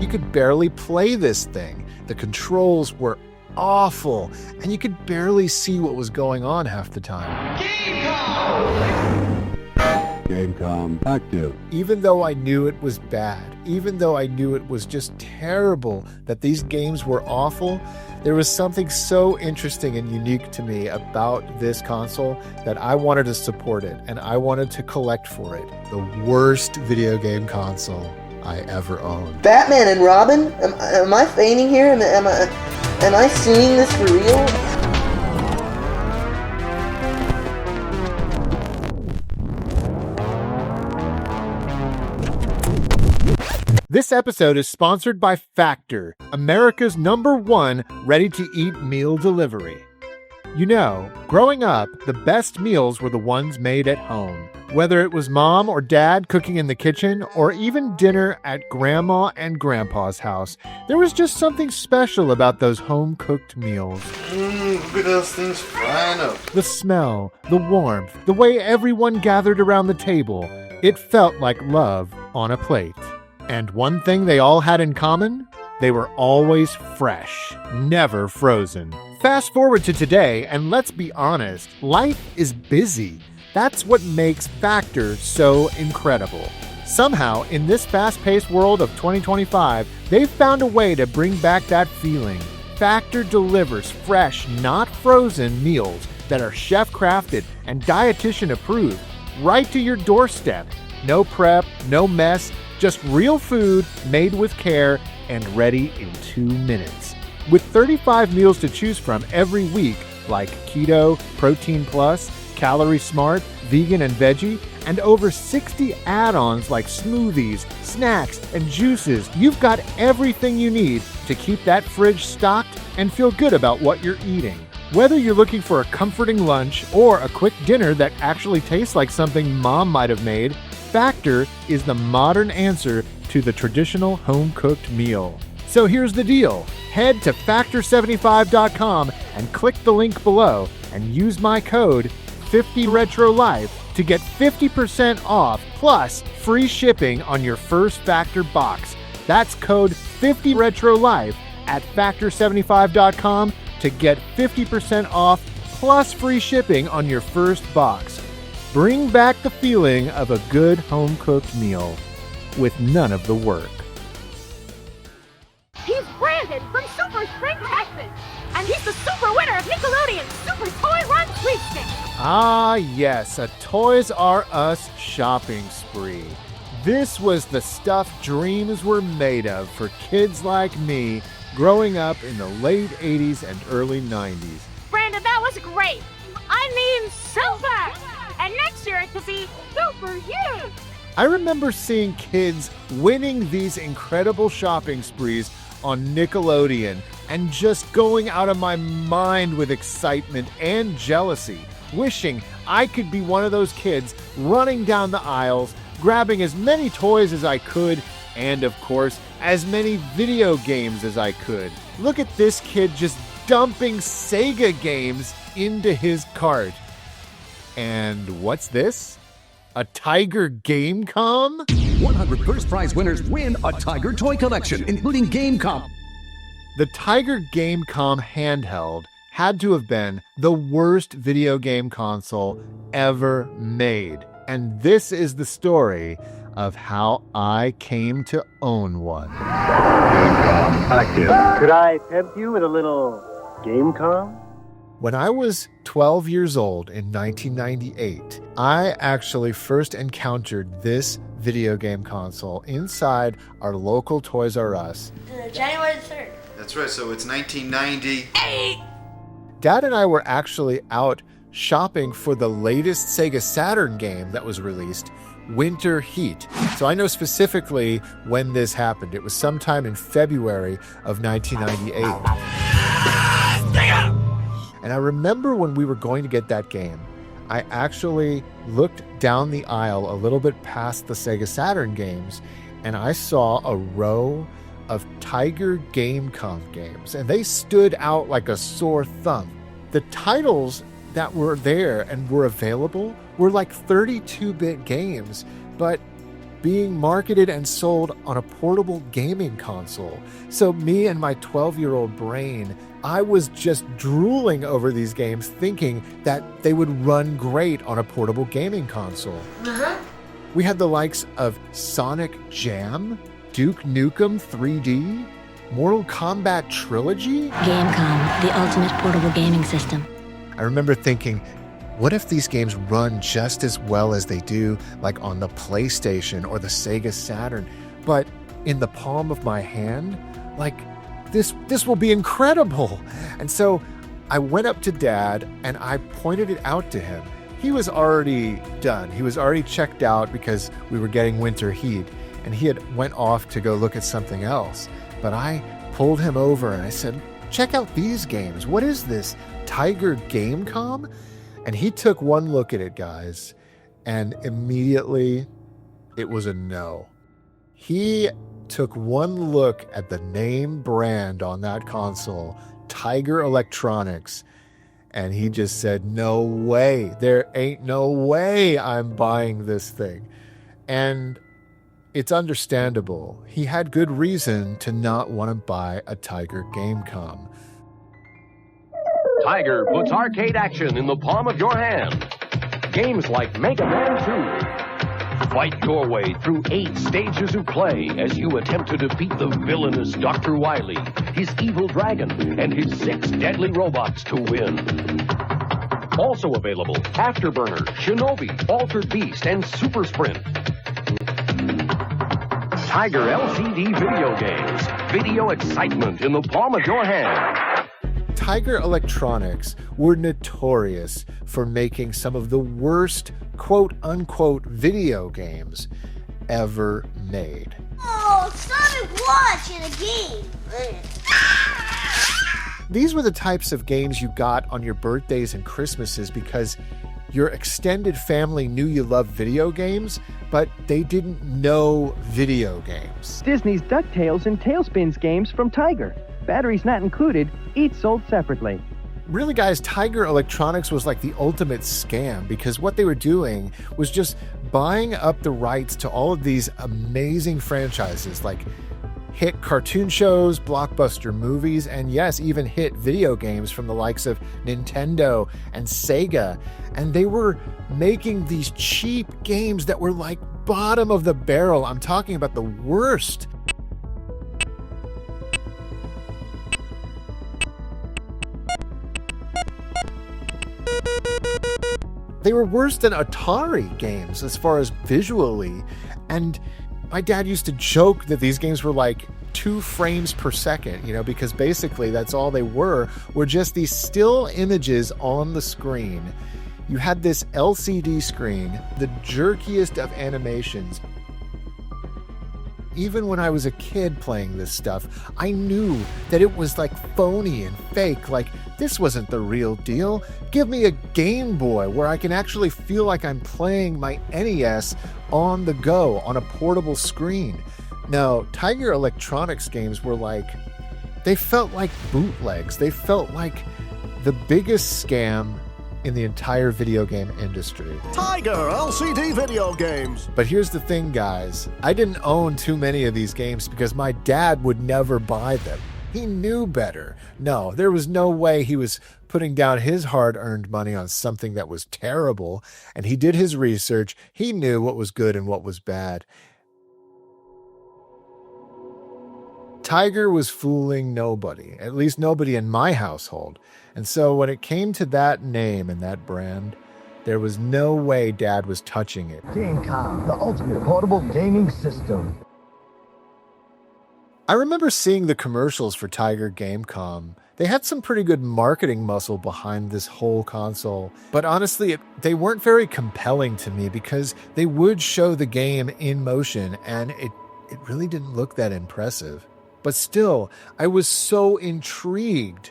You could barely play this thing. The controls were awful, and you could barely see what was going on half the time. Gamecom active. Even though I knew it was bad, even though I knew it was just terrible that these games were awful, there was something so interesting and unique to me about this console that I wanted to support it, and I wanted to collect for it. The worst video game console I ever owned. Batman and Robin? Am I feigning here? Am I seeing this for real? This episode is sponsored by Factor, America's #1 ready-to-eat meal delivery. You know, growing up, the best meals were the ones made at home. Whether it was mom or dad cooking in the kitchen, or even dinner at grandma and grandpa's house, there was just something special about those home-cooked meals. Look at those things frying up. The smell, the warmth, the way everyone gathered around the table, it felt like love on a plate. And one thing they all had in common? They were always fresh, never frozen. Fast forward to today, and let's be honest, life is busy. That's what makes Factor so incredible. Somehow, in this fast-paced world of 2025, they've found a way to bring back that feeling. Factor delivers fresh, not frozen meals that are chef-crafted and dietitian-approved right to your doorstep. No prep, no mess, just real food made with care and ready in 2 minutes. With 35 meals to choose from every week, like keto, protein plus, calorie smart, vegan and veggie, and over 60 add-ons like smoothies, snacks, and juices, you've got everything you need to keep that fridge stocked and feel good about what you're eating. Whether you're looking for a comforting lunch or a quick dinner that actually tastes like something mom might have made, Factor is the modern answer to the traditional home-cooked meal. So here's the deal. Head to Factor75.com and click the link below and use my code 50RetroLife to get 50% off plus free shipping on your first Factor box. That's code 50RetroLife at Factor75.com to get 50% off plus free shipping on your first box. Bring back the feeling of a good home-cooked meal with none of the work. He's Brandon from Super Spring, Texas, and he's the super winner of Nickelodeon's Super Toy Run Sweepstakes. Ah, yes, a Toys R Us shopping spree. This was the stuff dreams were made of for kids like me growing up in the late 80s and early 90s. Brandon, that was great. I mean, super! And next year it could be super huge! I remember seeing kids winning these incredible shopping sprees on Nickelodeon and just going out of my mind with excitement and jealousy, wishing I could be one of those kids running down the aisles, grabbing as many toys as I could, and of course, as many video games as I could. Look at this kid just dumping Sega games into his cart. And what's this? A Tiger Gamecom? 100 first prize winners win a Tiger toy collection, including Gamecom. The Tiger Gamecom handheld had to have been the worst video game console ever made. And this is the story of how I came to own one. Gamecom active. Could I tempt you with a little Gamecom? When I was 12 years old in 1998, I actually first encountered this video game console inside our local Toys R Us. January 3rd. That's right, so it's 1990. Dad and I were actually out shopping for the latest Sega Saturn game that was released, Winter Heat. So I know specifically when this happened. It was sometime in February of 1998. And I remember when we were going to get that game, I actually looked down the aisle a little bit past the Sega Saturn games, and I saw a row of Tiger Gamecom games, and they stood out like a sore thumb. The titles that were there and were available were like 32-bit games, but being marketed and sold on a portable gaming console. So me and my 12-year-old brain, I was just drooling over these games thinking that they would run great on a portable gaming console. We had the likes of Sonic Jam, Duke Nukem 3D, Mortal Kombat Trilogy. Gamecom, the ultimate portable gaming system. I remember thinking, what if these games run just as well as they do like on the PlayStation or the Sega Saturn, but in the palm of my hand? Like, this will be incredible. And so I went up to Dad and I pointed it out to him. He was already done. He was already checked out because we were getting winter heat, and he had went off to go look at something else. But I pulled him over and I said, check out these games. What is this? Tiger Gamecom? And he took one look at it, guys, and immediately it was a no. He took one look at the name brand on that console, Tiger Electronics, and he just said, no way. There ain't no way I'm buying this thing. And it's understandable. He had good reason to not want to buy a Tiger Gamecom. Tiger puts arcade action in the palm of your hand. Games like Mega Man 2. Fight your way through 8 stages of play as you attempt to defeat the villainous Dr. Wily, his evil dragon, and his 6 deadly robots to win. Also available, Afterburner, Shinobi, Altered Beast, and Super Sprint. Tiger LCD video games. Video excitement in the palm of your hand. Tiger Electronics were notorious for making some of the worst quote-unquote video games ever made. Oh, Sonic watching a game. These were the types of games you got on your birthdays and Christmases because your extended family knew you loved video games, but they didn't know video games. Disney's DuckTales and Tailspins games from Tiger. Batteries not included, each sold separately. Really, guys, Tiger Electronics was like the ultimate scam because what they were doing was just buying up the rights to all of these amazing franchises like hit cartoon shows, blockbuster movies, and yes, even hit video games from the likes of Nintendo and Sega. And they were making these cheap games that were like bottom of the barrel. I'm talking about the worst. They were worse than Atari games as far as visually. And my dad used to joke that these games were like 2 frames per second, because basically that's all they were just these still images on the screen. You had this LCD screen, the jerkiest of animations. Even when I was a kid playing this stuff, I knew that it was like phony and fake, like this wasn't the real deal. Give me a Game Boy where I can actually feel like I'm playing my NES on the go on a portable screen. No, Tiger Electronics games were like, they felt like bootlegs. They felt like the biggest scam in the entire video game industry. Tiger LCD video games. But here's the thing, guys. I didn't own too many of these games because my dad would never buy them. He knew better. No, there was no way he was putting down his hard-earned money on something that was terrible. And he did his research. He knew what was good and what was bad. Tiger was fooling nobody, at least nobody in my household. And so when it came to that name and that brand, there was no way Dad was touching it. Gamecom, the ultimate portable gaming system. I remember seeing the commercials for Tiger Gamecom. They had some pretty good marketing muscle behind this whole console. But honestly, they weren't very compelling to me because they would show the game in motion and it really didn't look that impressive. But still, I was so intrigued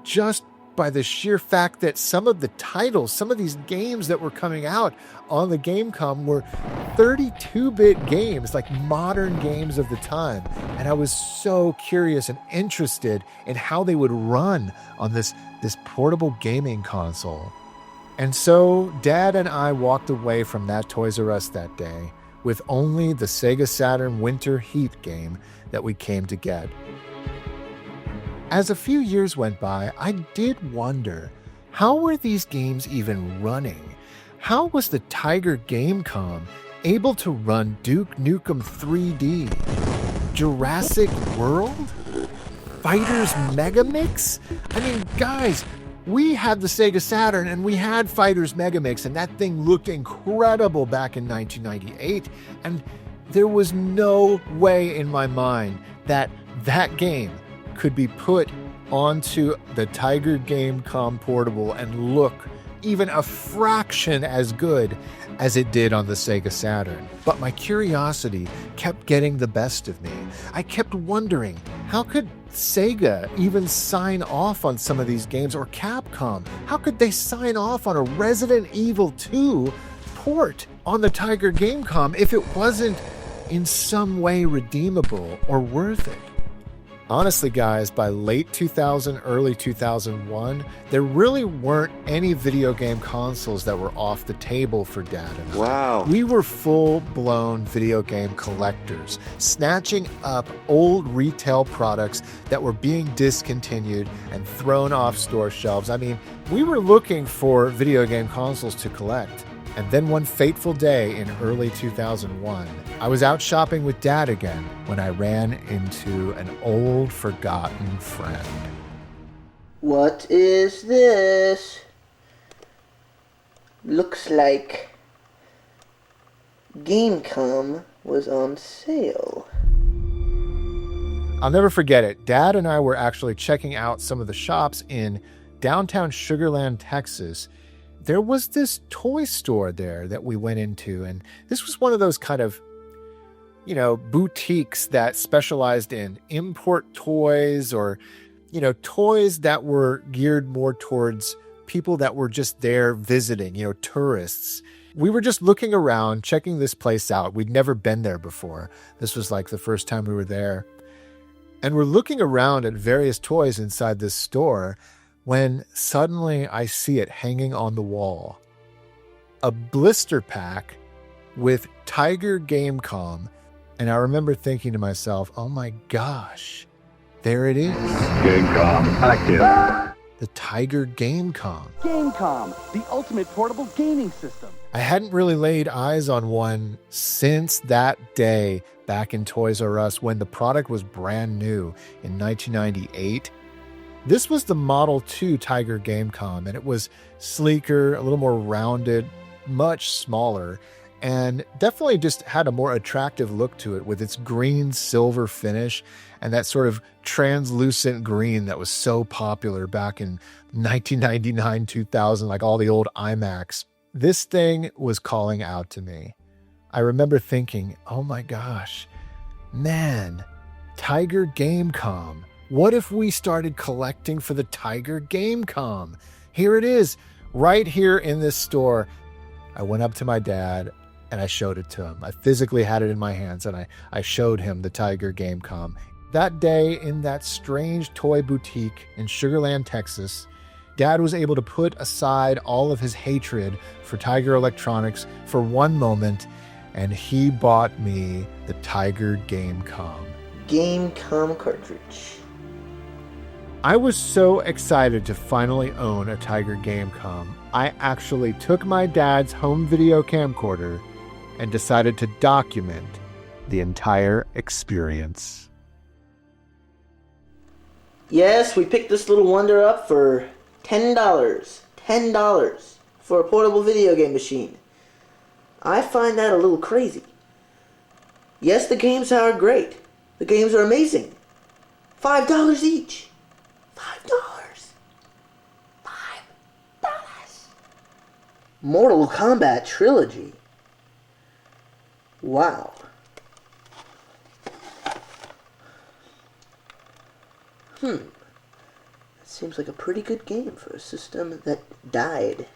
just by the sheer fact that some of the titles, some of these games that were coming out on the Gamecom were 32-bit games, like modern games of the time. And I was so curious and interested in how they would run on this portable gaming console. And so Dad and I walked away from that Toys R Us that day with only the Sega Saturn Winter Heat game that we came to get. As a few years went by, I did wonder, how were these games even running? How was the Tiger Gamecom able to run Duke Nukem 3D? Jurassic World? Fighters Megamix? I mean, guys, we had the Sega Saturn and we had Fighters Megamix, and that thing looked incredible back in 1998, and there was no way in my mind that that game could be put onto the Tiger Gamecom portable and look even a fraction as good as it did on the Sega Saturn. But my curiosity kept getting the best of me. I kept wondering, how could Sega even sign off on some of these games, or Capcom? How could they sign off on a Resident Evil 2 port on the Tiger Gamecom if it wasn't in some way redeemable or worth it? Honestly, guys, by late 2000, early 2001, there really weren't any video game consoles that were off the table for Dad and I. Wow. We were full-blown video game collectors, snatching up old retail products that were being discontinued and thrown off store shelves. I mean, we were looking for video game consoles to collect. And then one fateful day in early 2001, I was out shopping with Dad again when I ran into an old forgotten friend. What is this? Looks like Gamecom was on sale. I'll never forget it. Dad and I were actually checking out some of the shops in downtown Sugar Land, Texas. There was this toy store there that we went into, and this was one of those kind of, boutiques that specialized in import toys, or, toys that were geared more towards people that were just there visiting, tourists. We were just looking around, checking this place out. We'd never been there before. This was like the first time we were there. And we're looking around at various toys inside this store, when suddenly I see it hanging on the wall. A blister pack with Tiger Gamecom. And I remember thinking to myself, oh my gosh, there it is. Gamecom active. The Tiger Gamecom. Gamecom, the ultimate portable gaming system. I hadn't really laid eyes on one since that day back in Toys R Us when the product was brand new in 1998. This was the Model 2 Tiger Gamecom, and it was sleeker, a little more rounded, much smaller, and definitely just had a more attractive look to it with its green silver finish and that sort of translucent green that was so popular back in 1999, 2000, like all the old iMacs. This thing was calling out to me. I remember thinking, oh my gosh, man, Tiger Gamecom. What if we started collecting for the Tiger Gamecom? Here it is, right here in this store. I went up to my dad and I showed it to him. I physically had it in my hands and I showed him the Tiger Gamecom. That day in that strange toy boutique in Sugar Land, Texas, Dad was able to put aside all of his hatred for Tiger Electronics for one moment, and he bought me the Tiger Gamecom. Gamecom cartridge. I was so excited to finally own a Tiger Gamecom, I actually took my dad's home video camcorder and decided to document the entire experience. Yes, we picked this little wonder up for $10. $10 for a portable video game machine. I find that a little crazy. Yes, the games are great. The games are amazing. $5 each. $5. Mortal Kombat Trilogy. Wow. That seems like a pretty good game for a system that died.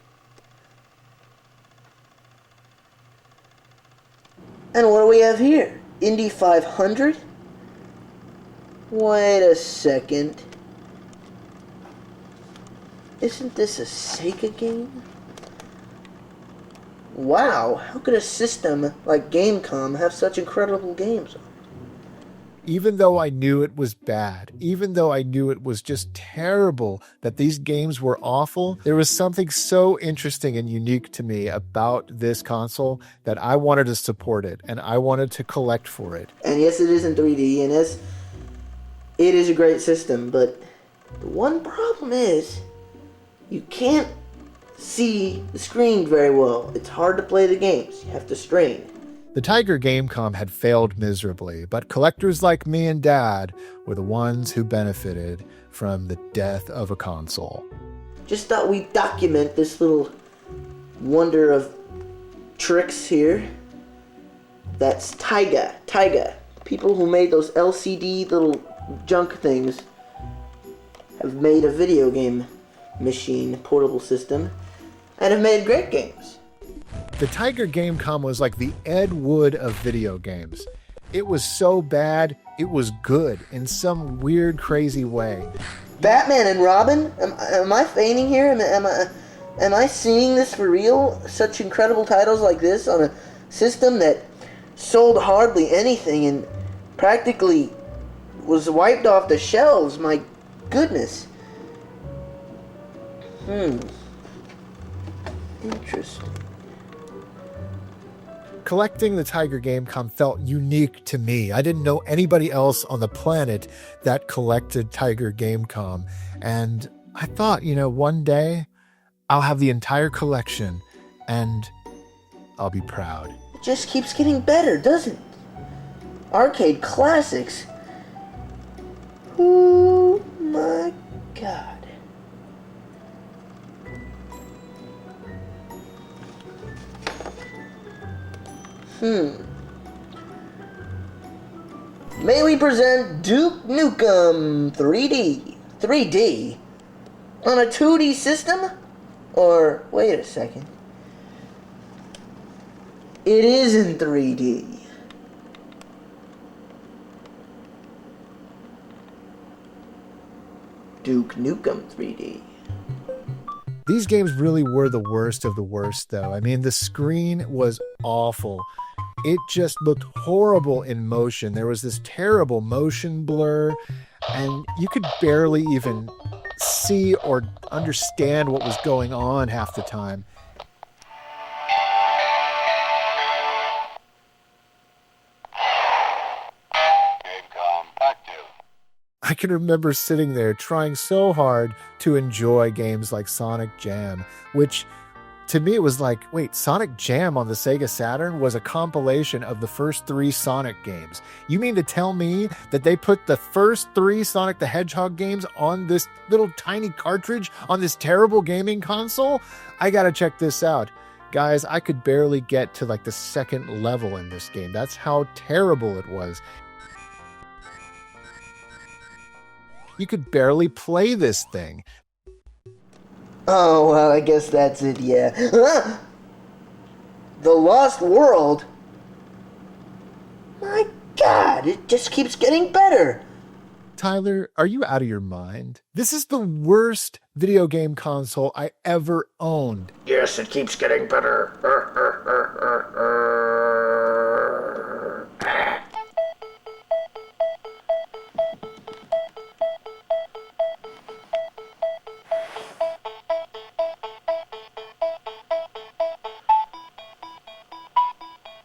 And what do we have here? Indy 500? Wait a second. Isn't this a Sega game? Wow, how could a system like Gamecom have such incredible games? Even though I knew it was bad, even though I knew it was just terrible, that these games were awful, there was something so interesting and unique to me about this console that I wanted to support it and I wanted to collect for it. And yes, it is in 3D, and yes, it is a great system, but the one problem is you can't see the screen very well. It's hard to play the games. You have to strain. The Tiger Gamecom had failed miserably, but collectors like me and Dad were the ones who benefited from the death of a console. Just thought we'd document this little wonder of tricks here. That's Taiga. Taiga. People who made those LCD little junk things have made a video game machine portable system and have made great games. The Tiger Gamecom was like the Ed Wood of video games. It was so bad, it was good in some weird, crazy way. Batman and Robin? Am I feigning here? Am I seeing this for real? Such incredible titles like this on a system that sold hardly anything and practically was wiped off the shelves. My goodness. Interesting. Collecting the Tiger Gamecom felt unique to me. I didn't know anybody else on the planet that collected Tiger Gamecom. And I thought, one day I'll have the entire collection and I'll be proud. It just keeps getting better, doesn't it? Arcade classics. Oh my God. May we present Duke Nukem 3D? 3D? On a 2D system? Or, wait a second. It is in 3D. Duke Nukem 3D. These games really were the worst of the worst, though. I mean, the screen was awful. It just looked horrible in motion. There was this terrible motion blur, and you could barely even see or understand what was going on half the time. Gamecom active. I can remember sitting there trying so hard to enjoy games like Sonic Jam, which to me it was like, wait, Sonic Jam on the Sega Saturn was a compilation of the first 3 Sonic games. You mean to tell me that they put the first 3 Sonic the Hedgehog games on this little tiny cartridge on this terrible gaming console? I gotta check this out. Guys, I could barely get to like the second level in this game. That's how terrible it was. You could barely play this thing. Oh, well, I guess that's it, yeah. The Lost World? My God, it just keeps getting better. Tyler, are you out of your mind? This is the worst video game console I ever owned. Yes, it keeps getting better.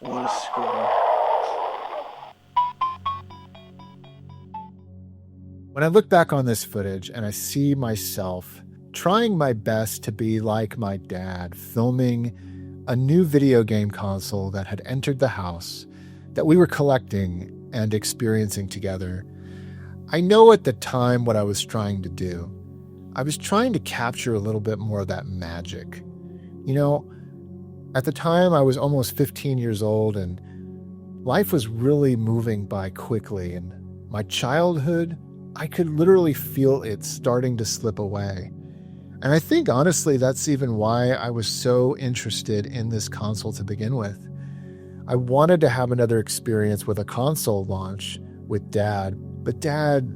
What a score. When I look back on this footage and I see myself trying my best to be like my dad, filming a new video game console that had entered the house that we were collecting and experiencing together, I know at the time what I was trying to do. I was trying to capture a little bit more of that magic. At the time, I was almost 15 years old, and life was really moving by quickly, and my childhood, I could literally feel it starting to slip away. And I think, honestly, that's even why I was so interested in this console to begin with. I wanted to have another experience with a console launch with Dad, but Dad,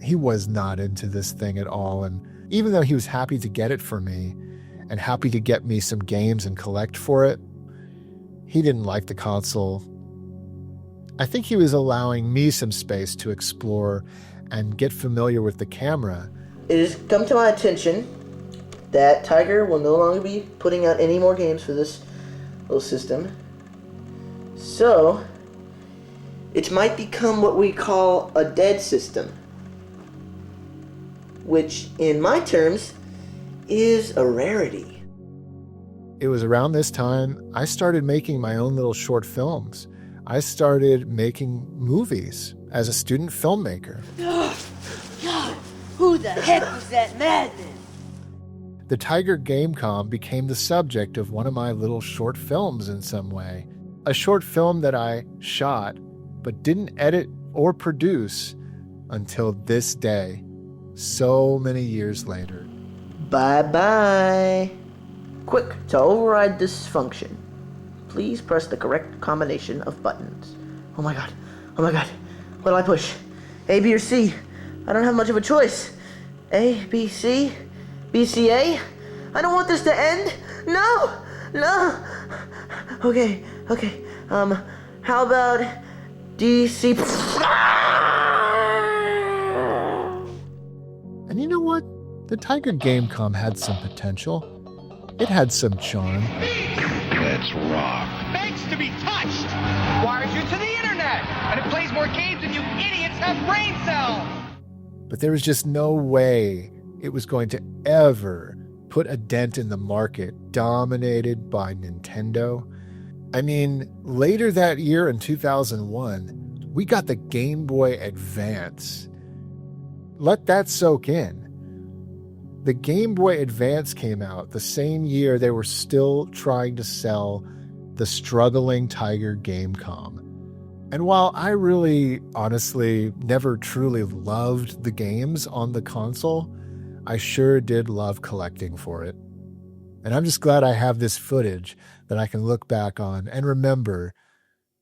he was not into this thing at all, and even though he was happy to get it for me, and happy to get me some games and collect for it, he didn't like the console. I think he was allowing me some space to explore and get familiar with the camera. It has come to my attention that Tiger will no longer be putting out any more games for this little system. So, it might become what we call a dead system, which in my terms is a rarity. It was around this time I started making my own little short films. I started making movies as a student filmmaker. God, who the heck was that madman? The Tiger Gamecom became the subject of one of my little short films in some way. A short film that I shot but didn't edit or produce until this day, so many years later. Bye-bye. Quick, to override this function, please press the correct combination of buttons. Oh my god. What'll I push? A, B, or C? I don't have much of a choice. A, B, C? B, C, A? I don't want this to end. No. Okay. How about D, C? And you know what? The Tiger Gamecom had some potential. It had some charm. Let's rock. Begs to be touched. Wires you to the internet, and it plays more games than you idiots have brain cells. But there was just no way it was going to ever put a dent in the market dominated by Nintendo. I mean, later that year in 2001, we got the Game Boy Advance. Let that soak in. The Game Boy Advance came out the same year they were still trying to sell the struggling Tiger Gamecom. And while I really, honestly, never truly loved the games on the console, I sure did love collecting for it. And I'm just glad I have this footage that I can look back on and remember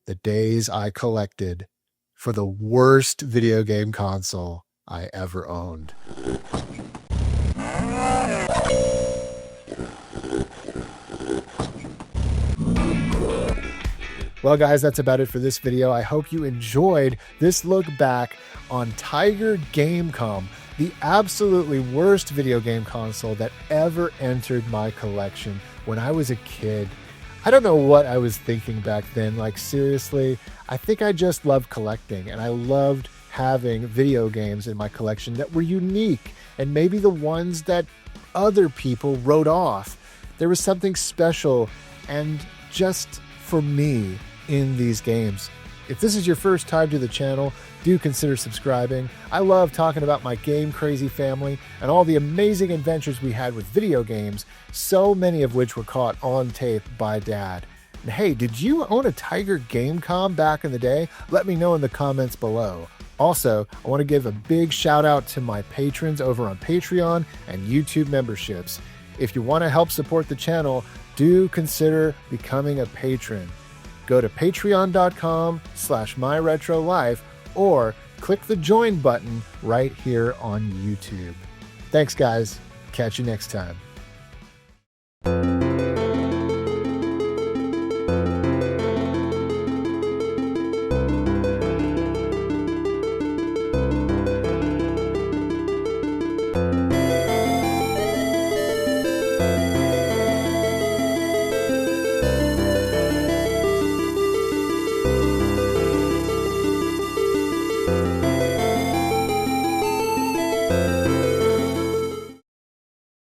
the days I collected for the worst video game console I ever owned. Well, guys, that's about it for this video. I hope you enjoyed this look back on Tiger Gamecom, the absolutely worst video game console that ever entered my collection when I was a kid. I don't know what I was thinking back then. Like, seriously, I think I just loved collecting, and I loved having video games in my collection that were unique and maybe the ones that other people wrote off. There was something special and just for me in these games. If this is your first time to the channel, do consider subscribing. I love talking about my game crazy family and all the amazing adventures we had with video games, so many of which were caught on tape by Dad. And hey, did you own a Tiger Gamecom back in the day? Let me know in the comments below. Also, I want to give a big shout out to my patrons over on Patreon and YouTube memberships. If you want to help support the channel, do consider becoming a patron. Go to patreon.com/myretrolife or click the join button right here on YouTube. Thanks, guys. Catch you next time.